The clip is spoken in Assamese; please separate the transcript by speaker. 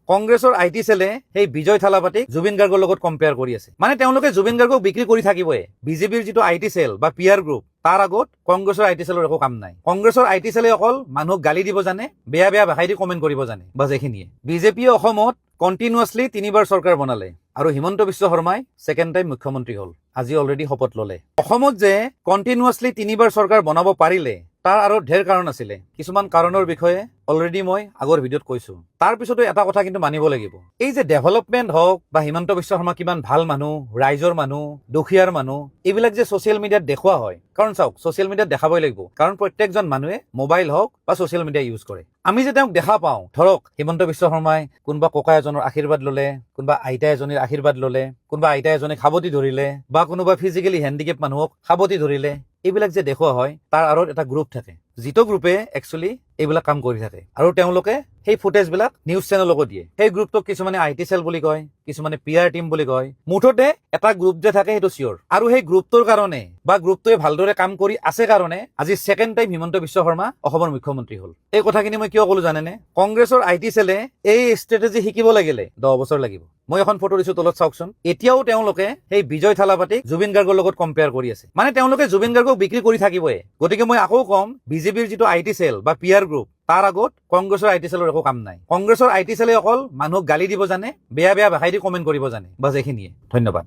Speaker 1: কংগ্ৰেছৰ আইটি সেলে সেই বিজয় থালাপাতিক জুবিন গাৰ্গৰ লগত কম্পেয়াৰ কৰি আছে। মানে তেওঁলোকে জুবিন গাৰ্গক বিক্ৰী কৰি থাকিবই। বিজেপিৰ যিটো আইটি সেল বা পিয়াৰ গ্ৰুপ তাৰ আগত কংগ্ৰেছৰ আইটি সেলৰ একো কাম নাই। কংগ্ৰেছৰ আইটি সেলে অকল মানুহক গালি দিব জানে, বেয়া বেয়া ভাষাই দি কমেণ্ট কৰিব জানে, বাছ এইখিনিয়ে। বিজেপিয়ে অসমত কণ্টিনিউৱাছলি 3বাৰ চৰকাৰ বনালে আৰু হিমন্ত বিশ্ব শৰ্মাই ছেকেণ্ড টাইম মুখ্যমন্ত্ৰী হ'ল। আজি অলৰেডি শপত ল'লে। অসমত যে কণ্টিনিউৱাছলি 3বাৰ চৰকাৰ বনাব পাৰিলে তাৰ আৰু ঢেৰ কাৰণ আছিলে। কিছুমান কাৰণৰ বিষয়ে অলৰেডি মই আগৰ ভিডিঅ'ত কৈছো। তাৰ পিছতো এটা কথা কিন্তু মানিব লাগিব, এই যে ডেভেলপমেণ্ট হওক বা হিমন্ত বিশ্ব শৰ্মা কিমান ভাল মানুহ, ৰাইজৰ মানুহ, দুখীয়াৰ মানুহ, এইবিলাক যে ছচিয়েল মিডিয়াত দেখুওৱা হয়, কাৰণ চাওক ছচিয়েল মিডিয়াত দেখাবই লাগিব, কাৰণ প্ৰত্যেকজন মানুহে মোবাইল হওক বা ছচিয়েল মিডিয়া ইউজ কৰে। আমি যে তেওঁক দেখা পাওঁ, ধৰক হিমন্ত বিশ্ব শৰ্মাই কোনোবা ককা এজনৰ আশীৰ্বাদ ললে, কোনোবা আইতা এজনীৰ আশীৰ্বাদ ললে, কোনোবা আইতা এজনে সাৱটি ধৰিলে, বা কোনোবা ফিজিকেলি হেণ্ডিকেপ মানুহক সাৱটি ধৰিলে, এইবিলাক যে দেখুওৱা হয় তাৰ আঁৰত এটা গ্ৰুপ থাকে, যিটো গ্ৰুপে একচুৱেলি এইবিলাক কাম কৰি থাকে আৰু তেওঁলোকে সেই ফুটেজবিলাক নিউজ চেনেলকো দিয়ে। সেই গ্ৰুপটোক কিছুমানে আইটি সেল বুলি কয়, কিছুমানে পিআৰ টিম বুলি কয়। মুঠতে এটা গ্ৰুপ যে থাকে সেইটো চিয়ৰ। আৰু সেই গ্ৰুপটোৰ কাৰণে বা গ্ৰুপটোৱে ভালদৰে কাম কৰি আছে কাৰণে আজি ছেকেণ্ড টাইম হিমন্ত বিশ্ব শৰ্মা অসমৰ মুখ্যমন্ত্ৰী হ'ল। এই কথাখিনি মই কিয় ক'লো জানেনে? কংগ্ৰেছৰ আইটি সেলে এই ষ্ট্ৰেটেজি শিকিব লাগিলে 10 বছৰ লাগিব। মই এখন ফটো দিছো, তলত চাওকচোন। এতিয়াও তেওঁলোকে সেই বিজয় থালাপাতিক জুবিন গাৰ্গৰ লগত কম্পেয়াৰ কৰি আছে। মানে তেওঁলোকে জুবিন গাৰ্গক বিক্ৰী কৰি থাকিবই। গতিকে মই আকৌ কম, বিজেপিৰ যিটো আইটি সেল বা পিআৰ গ্ৰুপ তাৰ আগত কংগ্ৰেছৰ আইটি সেলৰ একো কাম নাই। কংগ্ৰেছৰ আইটি সেলে অকল মানুহক গালি দিব জানে, বেয়া বেয়া ভাষাই দি কমেণ্ট কৰিব জানে, বাছ এইখিনিয়ে। ধন্যবাদ।